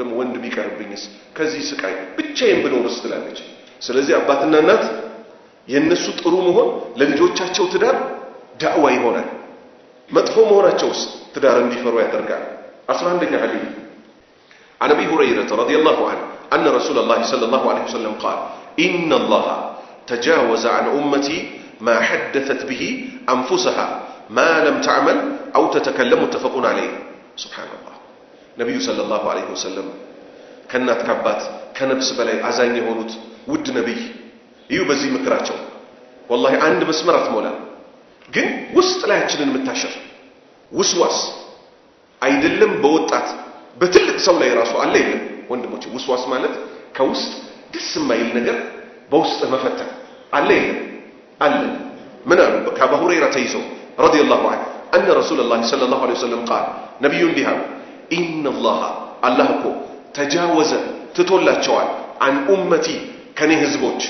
ደግሞ ወንድ ቢቀርብኝስ ከዚህ ስቃይ ብቻዬን ብኖርስ ትላለች ስለዚህ አባትና እናት የነሱ ጥሩ መሆን ለልጆቻቸው ትዳር ዳዕዋ ይሆናል መጥፎ መሆናቸውስ ትዳር እንዲፈሩ ያደርጋል 11ኛ ሐዲስ عن ابي هريره رضي الله عنه ان رسول الله صلى الله عليه وسلم قال ان الله تجاوز عن امتي ما حدثت به انفسها ما لم تعمل او تتكلم متفق عليه سبحان الله نبي صلى الله عليه وسلم كنات كبات كنفس بلاي አዛኝ የሆኑት ውድ ነብይ እዩ በዚህ ምክራቸው والله አንድ መስመር አትሞላ ግን ውስጥ ላይችንን መታሸር ውስዋስ አይደለም በወጣት በትልቅ ሰው ላይ ራሱ አለ ይላል ወንድሞች ውስዋስ ማለት ከውስጥ ደስ የማይል ነገር በውስጥ መፈተን አለ ይላል አለ ምን አሉ ከአቡ ሁረይራ ተይዘው رضي الله عنه ان رسول الله صلى الله عليه وسلم قال نبي እንዲሃው ان الله الله እኮ ተጃወዘ ትቶላቸዋል عن امتي ከኔ ህዝቦች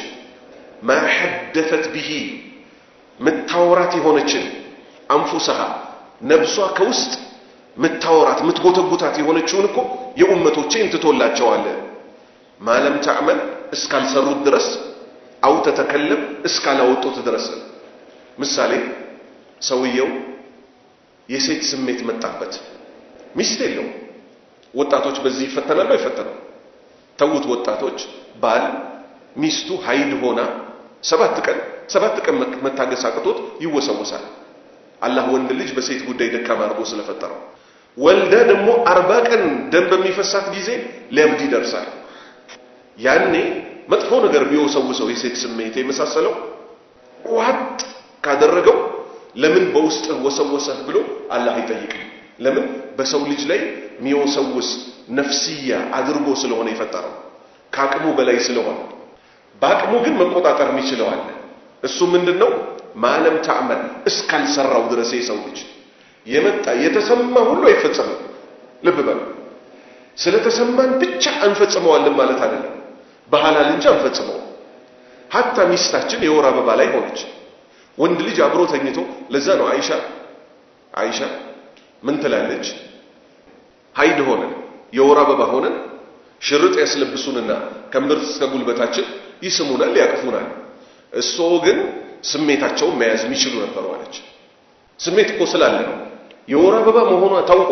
ما حدثت به متاورات የሆነችን انفسها ነብሷ ከውስጥ متاورات متጎተጉታት የሆነችውን እኮ የኡመቶቼን ትቶላቸዋል ማለም تعمل እስካልሰሩት ድረስ አው ተተከለም እስካላወጡት ድረስ ምሳሌ ሰውየው የሴት ስሜት መጣበት ሚስት የለው ወጣቶች በዚህ ይፈተናሉ አይፈተናሉ ተውት ወጣቶች ባል ሚስቱ ኃይል ሆና 7 ቀን መታገስ አቅቶት ይወሰወሳል አላህ ወንድ ልጅ በሴት ጉዳይ ደካማ አድርጎ ስለፈጠረው ወልደ ደግሞ 40 ቀን ደም በሚፈሳት ጊዜ ለብድ ይደርሳል ያኔ መጥፎ ነገር ቢወሰውሰው የሴት ስሜት የመሳሰለው ዋጥ ካደረገው ለምን በውስጥ ወሰወሰህ ብሎ አላህ ይጠይቃል ለምን በሰው ልጅ ላይ ሚወሰውስ ነፍስያ አድርጎ ስለሆነ የፈጠረው ካቅሙ በላይ ስለሆነ ባቅሙ ግን መቆጣጠር የሚችለው አለ እሱ ምንድነው ማለም تعمل እስካልሰራው ድረስ የሰው ልጅ የመጣ የተሰማ ሁሉ አይፈጸምም ልብ በል ስለተሰማን ብቻ አንፈጽመዋለን ማለት አይደለም በሐላል እንጂ አንፈጽመው hatta ሚስታችን የወር አበባ ላይ ሆነች ወንድ ልጅ አብሮ ተኝቶ ለዛ ነው አይሻ ምን ትላለች ሀይድ ሆነ የወር አበባ ሆነ ሽርጥ ያስለብሱንና ከምርት እስከ ጉልበታችን ይስሙናል ያቅፉናል እሱ ግን ስሜታቸው መያዝ የሚችሉ ነበር አለች ስሜት እኮ ስላለ ነው የወር አበባ መሆኗ ታውቆ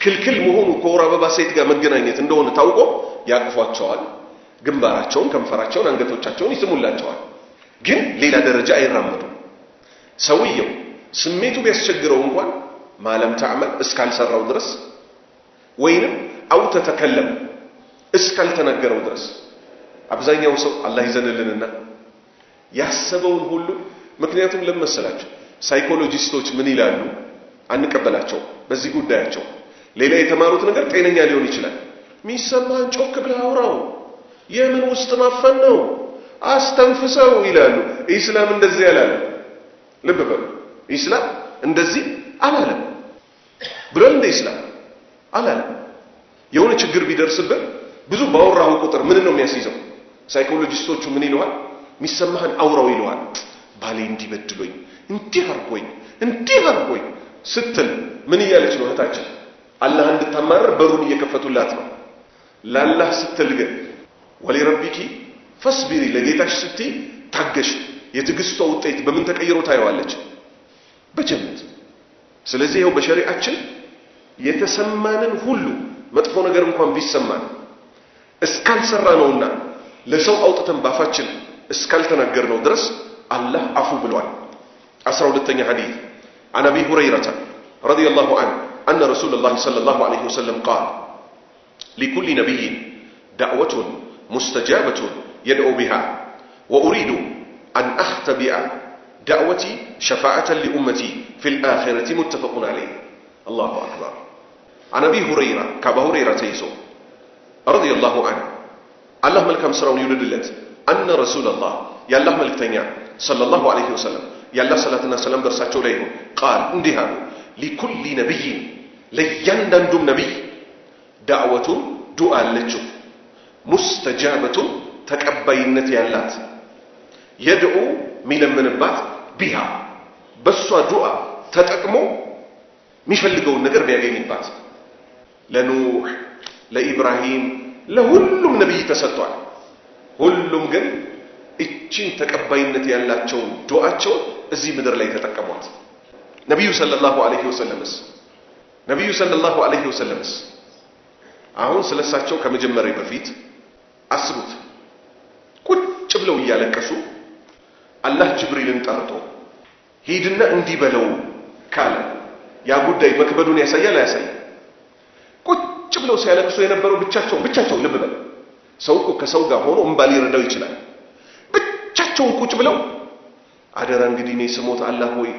ክልክል መሆኑ ከወር አበባ ሴት ጋር መገናኘት እንደሆነ ታውቆ ያቅፏቸዋል ግንባራቸውን ከንፈራቸውን አንገቶቻቸውን ይስሙላቸዋል ግን ሌላ ደረጃ አይራመዱም ሰውየው ስሜቱ ቢያስቸግረው እንኳን ማለም تعمل እስካልሰራው ድረስ ወይንም አው ተተከለም እስካልተነገረው ድረስ አብዛኛው ሰው አላህ ይዘንልንና ያሰበውን ሁሉ ምክንያቱም ለመሰላችሁ ሳይኮሎጂስቶች ምን ይላሉ አንቀበላቸው በዚህ ጉዳያቸው ሌላ የተማሩት ነገር ጤነኛ ሊሆን ይችላል ሚሰማን ጮክ ብለህ አውራው የምን ውስጥ ማፈን ነው አስተንፍሰው ይላሉ ኢስላም እንደዚህ ያላለ ልብ በሉ ኢስላም እንደዚህ አላለም ብሎ እንደ ኢስላም አላለም የሆነ ችግር ቢደርስብህ ብዙ ባወራው ቁጥር ምን ነው የሚያስይዘው ሳይኮሎጂስቶቹ ምን ይለዋል ሚሰማህን አውራው ይለዋል ባሌ እንዲበድሎኝ እንዲህ ስትል ምን ይያለች ነው እህታችን አላህ እንድታማረር በሩን እየከፈቱላት ነው ለአላህ ስትል ግን ወለረቢኪ ፈስቢሪ ለጌታሽ ስትይ ታገሽ የትግስቷ ውጤት በምን ተቀይሮ ታየዋለች በጀነት ስለዚህ ይሄው በሸሪዓችን የተሰማንን ሁሉ መጥፎ ነገር እንኳን ቢሰማን እስካልሰራ ነውና ለሰው አውጥተን ባፋችን እስካልተናገርነው ድረስ አላህ አፉ ብሏል 12ኛ ሐዲስ عن ابي هريره رضي الله عنه ان رسول الله صلى الله عليه وسلم قال لكل نبي دعوة مستجابة يدعو بها واريد ان اختبئ دعوتي شفاعة لامتي في الاخرة متفق عليه الله اكبر عن ابي هريره كابو هريره تيزو رضي الله عنه الله ملكم سراون يولدلت ان رسول الله يا الله ملكتኛ صلى الله عليه وسلم يا الله صلاه والسلام برساچو ላይ ነው قال እንዲህ አሉ لكل نبي ለያንዳንዱም ነብይ دعوة دعاء አለችው مستجابة ተቀባይነት ያላት يدعو ሚለምንባት بها በሷ ዱዓ ተጠቅሞ የሚፈልገውን ነገር ቢያገኝባት ለኑህ ለኢብራሂም ለሁሉም ነብይ ተሰጥቷል። ሁሉም ግን እቺን ተቀባይነት ያላቸው ዱዓቸው እዚህ ምድር ላይ ተጠቀሟት። ነብዩ ሰለላሁ ዐለይሂ ወሰለም አሁን ስለሳቸው ከመጀመሪያ በፊት አስቡት። ቁጭ ብለው እያለቀሱ አላህ ጅብሪልን ጠርቶ ሂድና እንዲህ በለው ካለ ያ ጉዳይ መክበዱን ያሳያል አያሳይም? ቁጭ ብለው ሲያለቅሱ የነበረው ብቻቸው ልብ በል። ሰው እኮ ከሰው ጋር ሆኖ እንባ ሊረዳው ይችላል። ብቻቸውን ቁጭ ብለው አደራ እንግዲህ እኔ ስሞት አላህ ሆይ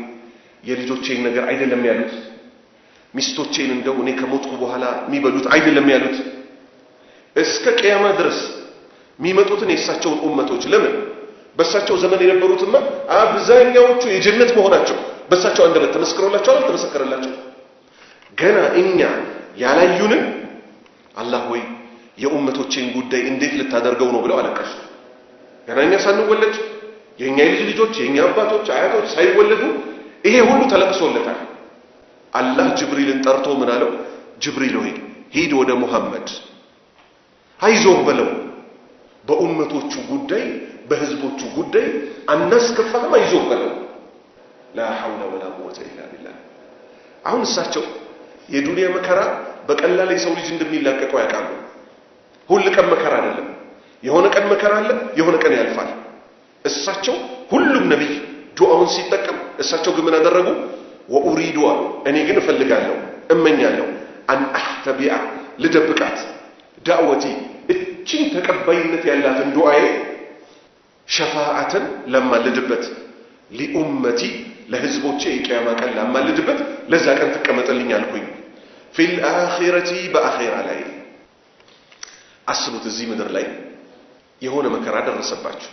የልጆቼን ነገር አይደለም ያሉት፣ ሚስቶቼን እንደው እኔ ከሞትኩ በኋላ የሚበሉት አይደለም ያሉት፣ እስከ ቂያማ ድረስ የሚመጡትን የእሳቸውን ኡመቶች ለምን በእሳቸው ዘመን የነበሩትማ አብዛኛዎቹ የጀነት መሆናቸው በእሳቸው አንደበት ተመስክሮላቸዋል አልተመሰከረላቸው? ገና እኛ ያላዩንን አላህ ሆይ የኡመቶቼን ጉዳይ እንዴት ልታደርገው ነው ብለው አለቀሱ። ገና እኛ ሳንወለድ የኛ ልጆች የኛ አባቶች አያቶች ሳይወለዱ ይሄ ሁሉ ተለቅሶለታል። አላህ ጅብሪልን ጠርቶ ምን አለው? ጅብሪል ሆይ ሂድ ወደ ሙሐመድ አይዞህ በለው፣ በኡመቶቹ ጉዳይ በህዝቦቹ ጉዳይ አናስከፋህም፣ አይዞህ በለው። ላ ሐውለ ወላ ቁወተ ኢላ ቢላህ። አሁን እሳቸው የዱንያ መከራ በቀላል የሰው ልጅ እንደሚላቀቀው ያውቃሉ። ሁሉ ቀን መከራ አይደለም። የሆነ ቀን መከራ አለ፣ የሆነ ቀን ያልፋል። እሳቸው ሁሉም ነብይ ዱዓውን ሲጠቀም እሳቸው ግን ምን አደረጉ? ወኡሪዱ አሉ እኔ ግን እፈልጋለሁ እመኛለሁ አን አህተቢአ ልደብቃት ዳዕወቲ እቺን ተቀባይነት ያላትን ዱዓዬ ሸፋዓተን ለማልድበት ሊኡመቲ ለህዝቦቼ የቂያማ ቀን ለማልድበት ለዛ ቀን ተቀመጠልኝ አልኩኝ። ፊል አኺረቲ በአኺራ ላይ አስቡት። እዚህ ምድር ላይ የሆነ መከራ ደረሰባችሁ።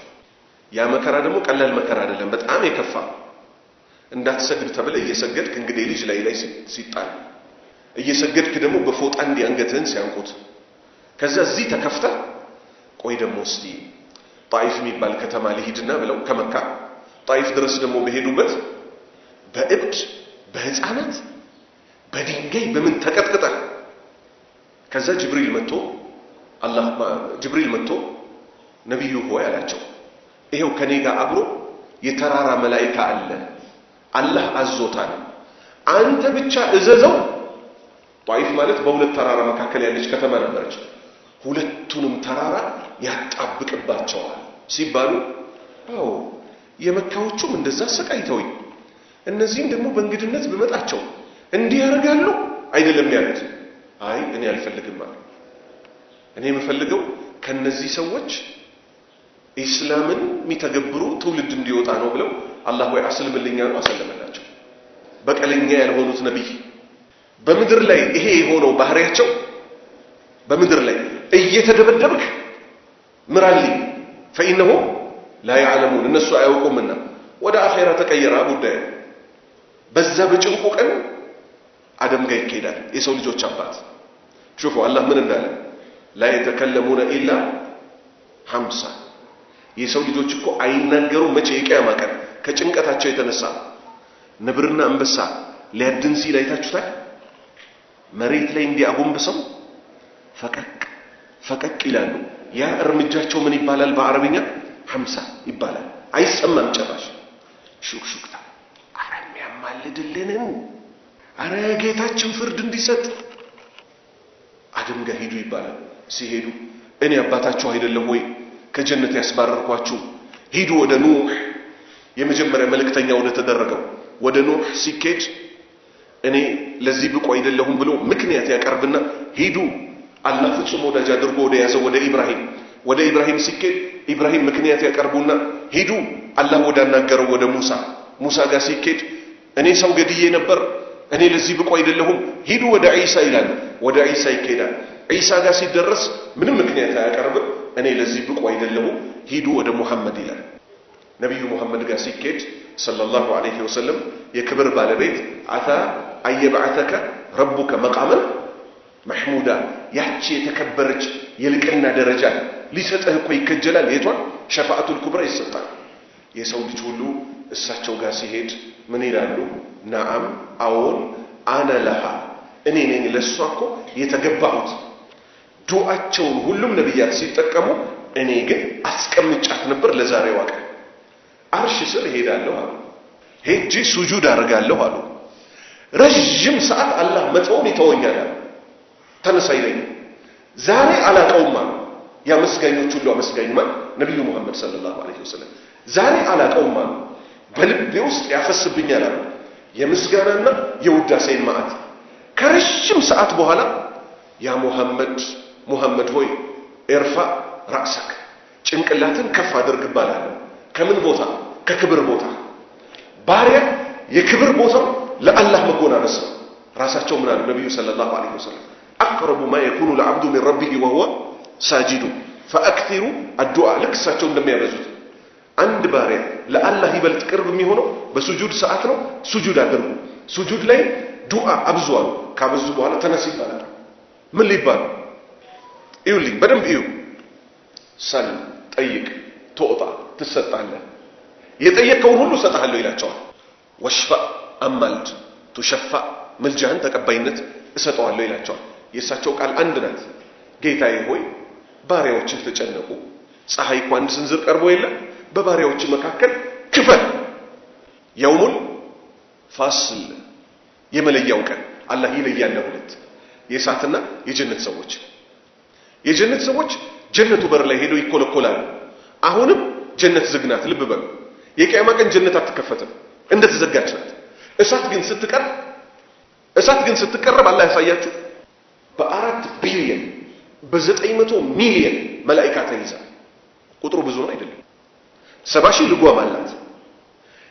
ያ መከራ ደግሞ ቀላል መከራ አይደለም፣ በጣም የከፋ። እንዳትሰግድ ተብለ እየሰገድክ እንግዲህ ልጅ ላይ ሲጣል እየሰገድክ ደግሞ በፎጣ አንገትህን ሲያንቁት፣ ከዛ እዚህ ተከፍታ ቆይ ደግሞ እስቲ ጣይፍ የሚባል ከተማ ልሂድና ብለው ከመካ ጣይፍ ድረስ ደግሞ በሄዱበት በእብድ በህፃናት በድንጋይ በምን ተቀጥቅጣ ከዛ ጅብሪል መጥቶ ነብዩ ሆይ አላቸው ይሄው ከኔ ጋር አብሮ የተራራ መላእክት አለ፣ አላህ አዞታል፣ አንተ ብቻ እዘዘው። ጣይፍ ማለት በሁለት ተራራ መካከል ያለች ከተማ ነበረች። ሁለቱንም ተራራ ያጣብቅባቸዋል ሲባሉ አዎ የመካዎቹም እንደዛ ሰቃይተውኝ እነዚህም ደግሞ በእንግድነት በመጣቸው እንዲህ ያደርጋሉ አይደለም ያሉት። አይ እኔ አልፈልግም ማለት እኔ የምፈልገው ከነዚህ ሰዎች ኢስላምን የሚተገብሩ ትውልድ እንዲወጣ ነው ብለው አላህ ወይ አስልምልኛ ነው አሰለመላቸው። በቀለኛ ያልሆኑት ነብይ በምድር ላይ ይሄ የሆነው ባህሪያቸው በምድር ላይ እየተደበደብክ ምራልኝ ፈኢነሁ ላ ያዕለሙን እነሱ አያውቁምና ወደ አኺራ ተቀየራ ጉዳዩ። በዛ በጭንቁ ቀን አደም ጋር ይኬዳል የሰው ልጆች አባት። ሹፉ አላህ ምን እንዳለ ላ የተከለሙነ ኢላ 50 የሰው ልጆች እኮ አይናገሩ መቼ የቂያማ ቀን ከጭንቀታቸው የተነሳ ነብርና አንበሳ ሊያድን ሲል አይታችሁታል? መሬት ላይ እንዲያጎንብሰው ፈቀቅ ይላሉ። ያ እርምጃቸው ምን ይባላል በአረብኛ? 50 ይባላል። አይሰማም ጭራሽ። ሹክሹክታ አረም ያማልድልንን አረ ጌታችን ፍርድ እንዲሰጥ አደም ጋር ሂዱ ይባላል። ሲሄዱ እኔ አባታችሁ አይደለም ወይ ከጀነት ያስባረርኳችሁ? ሂዱ ወደ ኑህ የመጀመሪያ መልእክተኛ ወደ ተደረገው ወደ ኑህ ሲኬድ እኔ ለዚህ ብቁ አይደለሁም ብሎ ምክንያት ያቀርብና ሂዱ አላህ ፍጹም ወዳጅ አድርጎ ወደ ያዘው ወደ ኢብራሂም ሲኬድ ኢብራሂም ምክንያት ያቀርቡና ሂዱ አላህ ወደ አናገረው ወደ ሙሳ ጋር ሲኬድ እኔ ሰው ገድዬ ነበር እኔ ለዚህ ብቁ አይደለሁም ሂዱ ወደ ዒሳ ይላል። ወደ ዒሳ ይኬዳል። ዒሳ ጋር ሲደረስ ምንም ምክንያት አያቀርብም እኔ ለዚህ ብቁ አይደለሁም ሂዱ ወደ ሙሐመድ ይላል። ነብዩ ሙሐመድ ጋር ሲኬድ ሰለላሁ ዐለይሂ ወሰለም የክብር ባለቤት አታ አየብዓተከ ረቡከ መቃመን መሕሙዳ ያቺ የተከበረች የልቅና ደረጃ ሊሰጥህ እኮ ይከጀላል። የቷን ሸፋዓቱል ኩብራ ይሰጣል። የሰው ልጅ ሁሉ እሳቸው ጋር ሲሄድ ምን ይላሉ? ነዓም አዎን አነ ለሃ እኔ ነኝ ለሷ እኮ የተገባሁት ዱዓቸውን ሁሉም ነብያት ሲጠቀሙ እኔ ግን አስቀምጫት ነበር ለዛሬው ቀን አርሽ ስር ሄዳለሁ አሉ ሄጂ ሱጁድ አደርጋለሁ አሉ ረጅም ሰዓት አላህ መተውን ይተወኛል ተነሳ ይለኝ ዛሬ አላቀውም አሉ ያ መስጋኞች ሁሉ አመስጋኝማ ነብዩ መሐመድ ሰለላሁ ዐለይሂ ወሰለም ዛሬ አላቀውም አሉ በልቤ ውስጥ ያፈስብኛል አሉ የምስጋናና የውዳሴን ማዕት ከረጅም ሰዓት በኋላ ያ ሙሐመድ ሆይ እርፋ ራስክ ጭንቅላትን ከፍ አድርግ ባላለ ከምን ቦታ ከክብር ቦታ ባሪያ የክብር ቦታው ለአላህ መጎናነስ ራሳቸው ምን አሉ ነብዩ ሰለላሁ ዐለይሂ ወሰለም اقرب ما يكون العبد من ربه وهو ساجد فاكثروا الدعاء ለክሳቸው እንደሚያበዙት አንድ ባሪያ ለአላህ ይበልጥ ቅርብ የሚሆነው በሱጁድ ሰዓት ነው ሱጁድ አድርጉ ሱጁድ ላይ ዱዓ አብዙዋሉ ካበዙ በኋላ ተነስ ይባላል ምን ሊባል ይውልኝ በደንብ እዩ ሰል ጠይቅ ተወጣ ትሰጣለህ የጠየቀውን ሁሉ ሰጣለሁ ይላቸዋል ወሽፋ አማልድ ተሸፋ መልጃን ተቀባይነት እሰጠዋለሁ ይላቸዋል የሳቸው ቃል አንድ ናት ጌታዬ ሆይ ባሪያዎችህ ተጨነቁ ፀሐይ እንኳን ስንዝር ቀርቦ የለ በባሪያዎች መካከል ክፈል የውሙል ፋስል የመለያው ቀን አላህ ይለያል ሁለት የሳትና የጀነት ሰዎች ጀነቱ በር ላይ ሄደው ይኮለኮላሉ አሁንም ጀነት ዝግናት ልብ በሉ የቂያማ ቀን ጀነት አትከፈትም እንደተዘጋች ናት እሳት ግን ስትቀርብ አላህ ያሳያችሁ በ4 ቢሊዮን በ900 ሚሊዮን መላእክት ተይዛል ቁጥሩ ብዙ ነው አይደለም 70,000 ልጓም አላት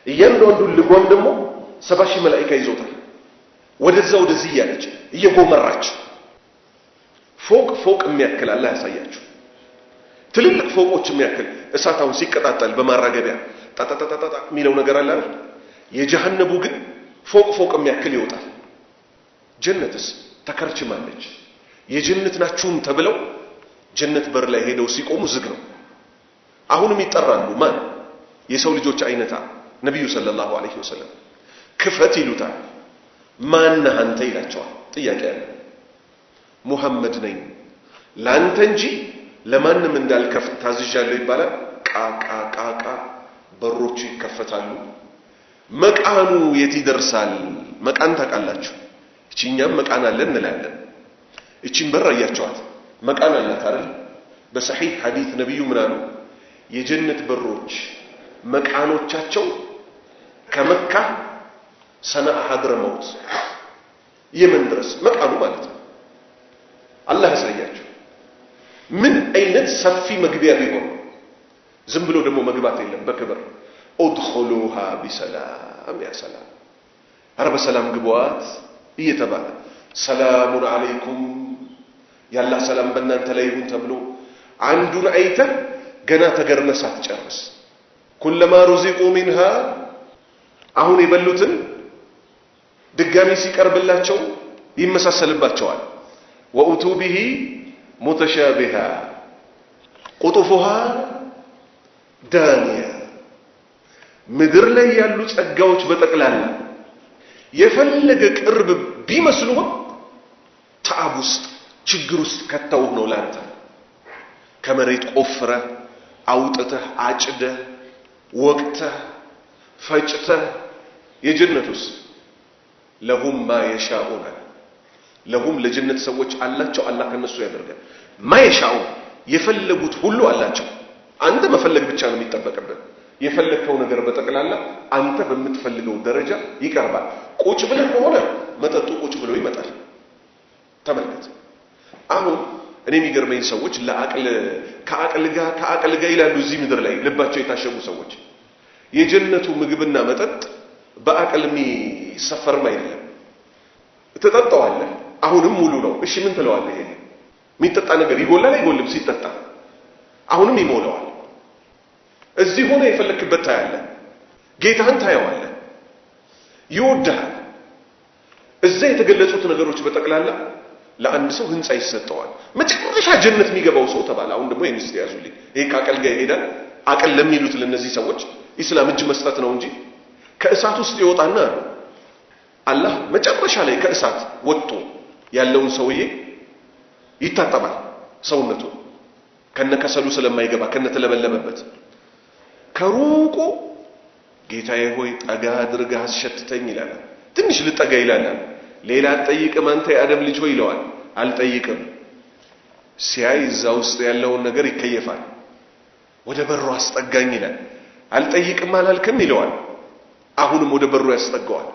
እያንዳንዱ ልጓም ደግሞ 70,000 መላእክት ይዞታል ወደዚህ ያለች እየጎመራች ፎቅ የሚያክል አላህ ያሳያችሁ ትልልቅ ፎቆች የሚያክል እሳታው ሲቀጣጣል በማራገቢያ ታታታታታ ሚለው ነገር አለ አይደል የጀሃነሙ ግን ፎቅ የሚያክል ይወጣል ጀነትስ ተከርችማለች የጀነት ናችሁም ተብለው ጀነት በር ላይ ሄደው ሲቆሙ ዝግ ነው አሁንም ይጠራሉ ማን የሰው ልጆች አይነታ ነብዩ ሰለላሁ ዐለይሂ ወሰለም ክፈት ይሉታል ማን አንተ ይላቸዋል ጥያቄ ያለ ሙሐመድ ነኝ ላንተ እንጂ ለማንም እንዳልከፍት ታዝዣለሁ ይባላል ቃቃቃቃ በሮቹ ይከፈታሉ መቃኑ የት ይደርሳል መቃን ታውቃላችሁ እቺኛም መቃን አለን እንላለን እቺን በር አያቸዋት መቃን አላት አይደል በሰሂህ ሐዲስ ነብዩ ምን አሉ የጀነት በሮች መቃኖቻቸው ከመካ ሰነአ ሐድረመውት የመን ድረስ መቃኑ ማለት ነው አላህ ያሳያችሁ ምን አይነት ሰፊ መግቢያ ቢሆን ዝም ብሎ ደግሞ መግባት የለም በክብር ادخلوها بسلام يا سلام رب سلام ግቧት እየተባለ ሰላሙ አለይኩም ያላ ሰላም በእናንተ ላይ ይሁን ተብሎ አንዱን አይተ ገና ተገርመሳት ጨርስ ኩለማ ሩዚቁ منها አሁን የበሉትን ድጋሚ ሲቀርብላቸው ይመሳሰልባቸዋል ወኡቱ به متشابها قطوفها دانية ምድር ላይ ያሉ ጸጋዎች በጠቅላላ የፈለገ ቅርብ ቢመስሉም ተዓብ ውስጥ ችግር ውስጥ ከተው ነው ላንተ ከመሬት ቆፍረ አውጥተህ አጭደህ ወቅተህ ፈጭተህ የጀነቱስ ለሁም ማ የሻኡና ለሁም ለጀነት ሰዎች አላቸው አላህ ከነሱ ያደርጋል ማ የሻኡ የፈለጉት ሁሉ አላቸው አንተ መፈለግ ብቻ ነው የሚጠበቅብህ የፈለከው ነገር በጠቅላላ አንተ በምትፈልገው ደረጃ ይቀርባል ቁጭ ብለህ ከሆነ መጠጡ ቁጭ ብሎ ይመጣል ተመልከት አሁን እኔ የሚገርመኝ ሰዎች ከአቅል ጋር ይላሉ እዚህ ምድር ላይ ልባቸው የታሸጉ ሰዎች የጀነቱ ምግብና መጠጥ በአቅል የሚሰፈርም አይደለም ተጠጣዋለህ አሁንም ሙሉ ነው እሺ ምን ትለዋለህ ይሄ የሚጠጣ ነገር ይጎላል አይጎልም ሲጠጣ አሁንም ይሞላዋል እዚህ ሆነ የፈለክበት ታያለህ ጌታህን ታየዋለህ ይወድሃል እዛ የተገለጹት ነገሮች በጠቅላላ ለአንድ ሰው ህንጻ ይሰጠዋል መጨረሻ ጀነት የሚገባው ሰው ተባለ አሁን ደግሞ የንስት ያዙልኝ ይሄ ካቀል ጋር ይሄዳል አቀል ለሚሉት ለነዚህ ሰዎች ኢስላም እጅ መስጠት ነው እንጂ ከእሳት ውስጥ ይወጣና አላህ መጨረሻ ላይ ከእሳት ወጥቶ ያለውን ሰውዬ ይታጠባል ሰውነቱ ከነከሰሉ ስለማይገባ ከነተለበለበበት ከሩቁ ጌታዬ ሆይ ጠጋ አድርገህ አስሸትተኝ ይላል። ትንሽ ልጠጋ ይላል። ሌላ አልጠይቅም አንተ የአደም ልጅ ሆይ ይለዋል። አልጠይቅም። ሲያይ እዛ ውስጥ ያለውን ነገር ይከየፋል። ወደ በሩ አስጠጋኝ ይላል። አልጠይቅም አላልክም ይለዋል። አሁንም ወደ በሩ ያስጠጋዋል።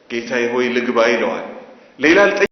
ጌታዬ ሆይ ልግባ ይለዋል። ሌላ